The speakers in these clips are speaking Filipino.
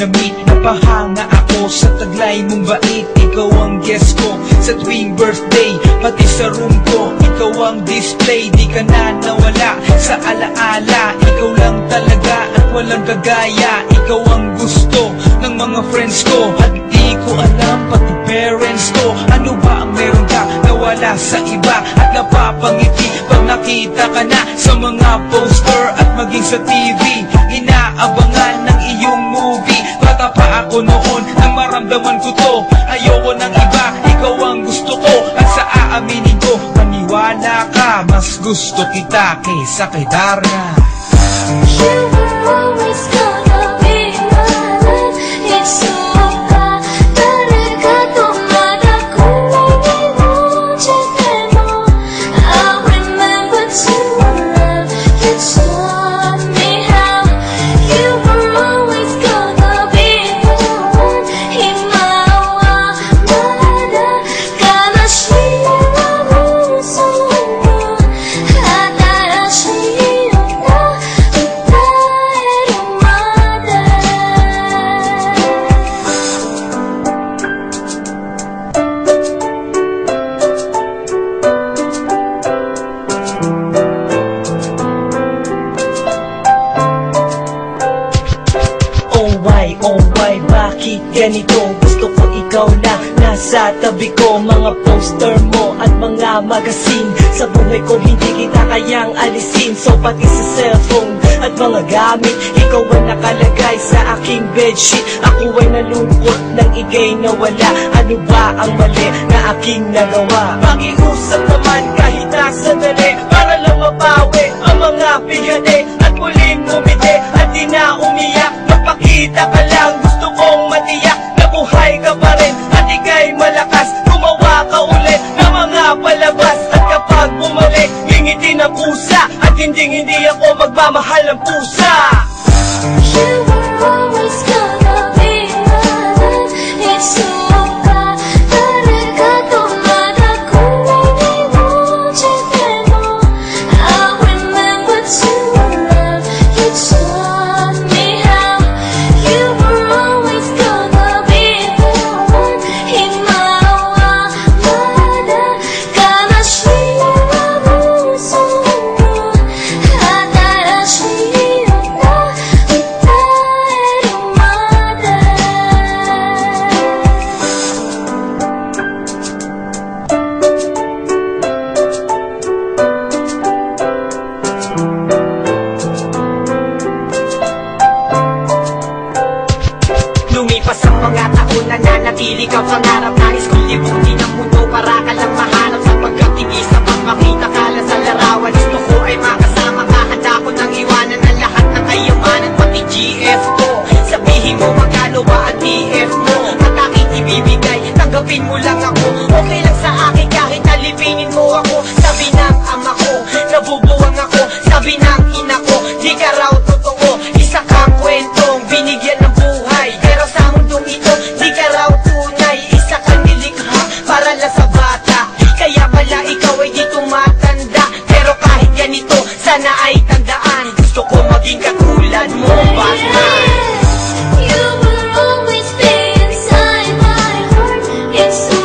damit. Napahanga ako sa taglay mong bait. Ikaw ang guest ko sa tuwing birthday, pati sa room ko. Ikaw ang display, di ka na nawala sa alaala. Ikaw lang talaga at walang kagaya. Ikaw ang gusto ng mga friends ko, at di ko alam pati parents ko. Ano ba ang meron ka na wala sa iba, at napapangiti pag nakita ka na sa mga poster at maging sa TV. Inaabangan ng iyong movie. Bata pa ako noon nang maramdaman ko to. Ayoko ng iba, ikaw ang gusto ko. At sa aaminin ko, maniwala ka, mas gusto kita kaysa kay Darna. You were always gonna be my love. It's so hard. talaga dumadago na iwan mo. I'll remember to love you taught me how. You were always gonna be the one. Himawawala ka na siya puso mo. Hadara siya na Oh why, bakit ganito? Gusto ko ikaw na nasa tabi ko. Mga poster mo at mga magazine sa buhay ko, hindi kita kayang alisin. So pati sa cellphone at mga gamit, ikaw ang nakalagay sa aking bedsheet. Ako ay nalungkot nang ika'y nawala. Ano ba ang mali na aking nagawa? Pakiusap naman kahit na sandali, para lang mabawi ang mga bigati at muling umiti at di na umiyak. Magpakita ka lang, gusto kong matiyak na buhay ka pa rin at ika'y malakas. Gumawa ka ulit ng mga palabas, at kapag bumalik, ngingiti na pusa, at hindi ako magmamahal ng pusa. You were always gonna be my love. It's so hard. talaga dumadago na iwan mo. I'll remember to love you taught me how. You were always gonna be the one. Himawawala ka na siya puso mo. Hadara siya na Lumipas ang mga taon, nananatili ka pangarap. Nais kong libutin ang mundo para ka lang mahanap. Sapagkat tigis na pag makita ka lang sa larawan, gusto ko ay makasama ka. Handa ko nang iwanan ang lahat ng kayamanan, pati GF ko. Sabihin mo magkano ba ang TF mo, at aking ibibigay, tanggapin mo lang ako. Okay lang sa akin kahit alipinin mo ako. Sabi ng ama ko, nabubuwang ako. Sabi ng ina ko, di ka raw totoo. Isa kang kwentong binigyan ng buhay, pero sa mundong ito, di ka raw tunay. Isa kang nilikha para lang sa bata, kaya pala ikaw ay di tumatanda. Pero kahit ganito, sana ay tandaan, gusto ko maging katulad mo, Batman. You will always be inside my heart. It's so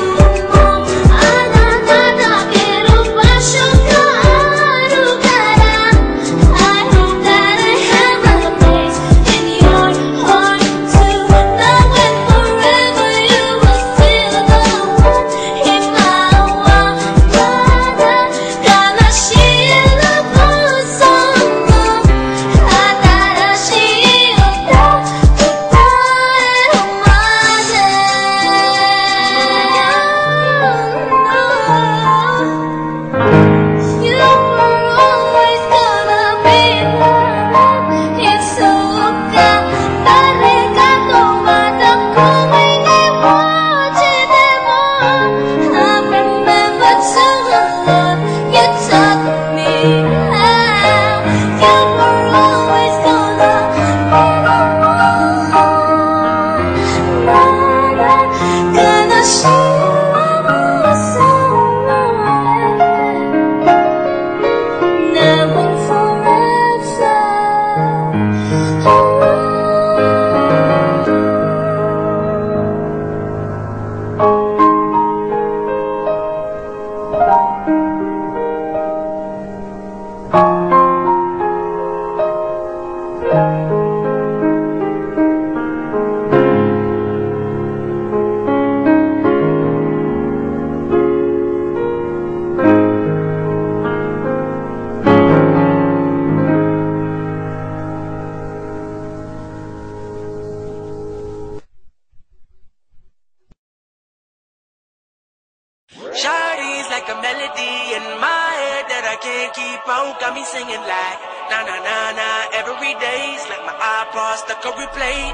Shawty's like a melody in my head that I can't keep out. Got me singing like na na na na every day's like my iPod stuck on replay.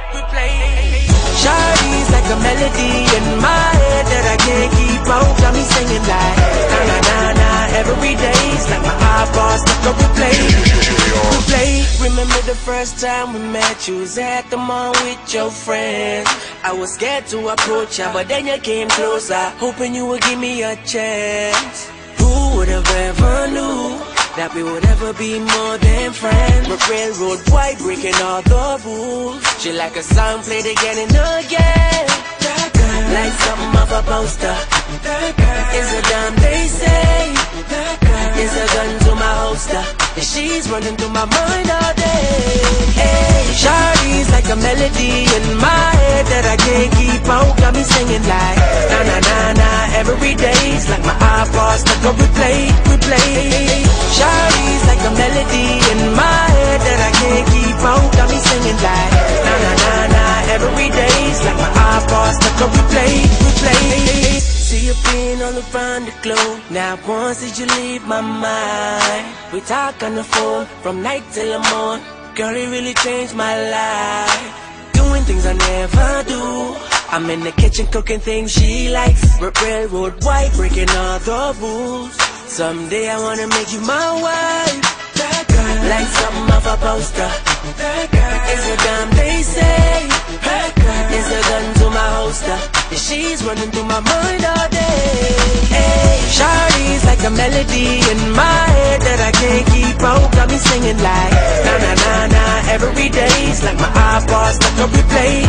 Shawty's like a melody in my head that I can't keep out. Got me singing like na na na na every day's like my iPod stuck on replay. Remember the first time we met? You was at the mall with your friends. I was scared to approach ya, but then you came closer, hoping you would give me a chance. Who would have ever knew that we would ever be more than friends? We're railroad white, breaking all the rules. She like a song played again and again, like something off a poster. It's a damn they say, it's a gun to my holster, and she's running through my mind all day. Hey, Shawty's like a melody in my head that I can't keep out. Got me singing like na na na na every day's like my iPod stuck on replay. Shawty's like a melody in my head that I can't keep out. Got me singing like na na na na every day's like my iPod stuck on replay. See you being all around the globe. Now once did you leave my mind? We talk on the phone from night till the morning. Girl, it really changed my life. Doing things I never do. I'm in the kitchen cooking things she likes. Railroad white, breaking all the rules. Someday I wanna make you my wife, like something off a poster. It's a damn they say, it's a gun to my holster, and she's running through my mind all day. Hey, Shawty's like a melody in my head that I can't keep out. Got me singing like na na na na every day's like my iPod stuck on replay.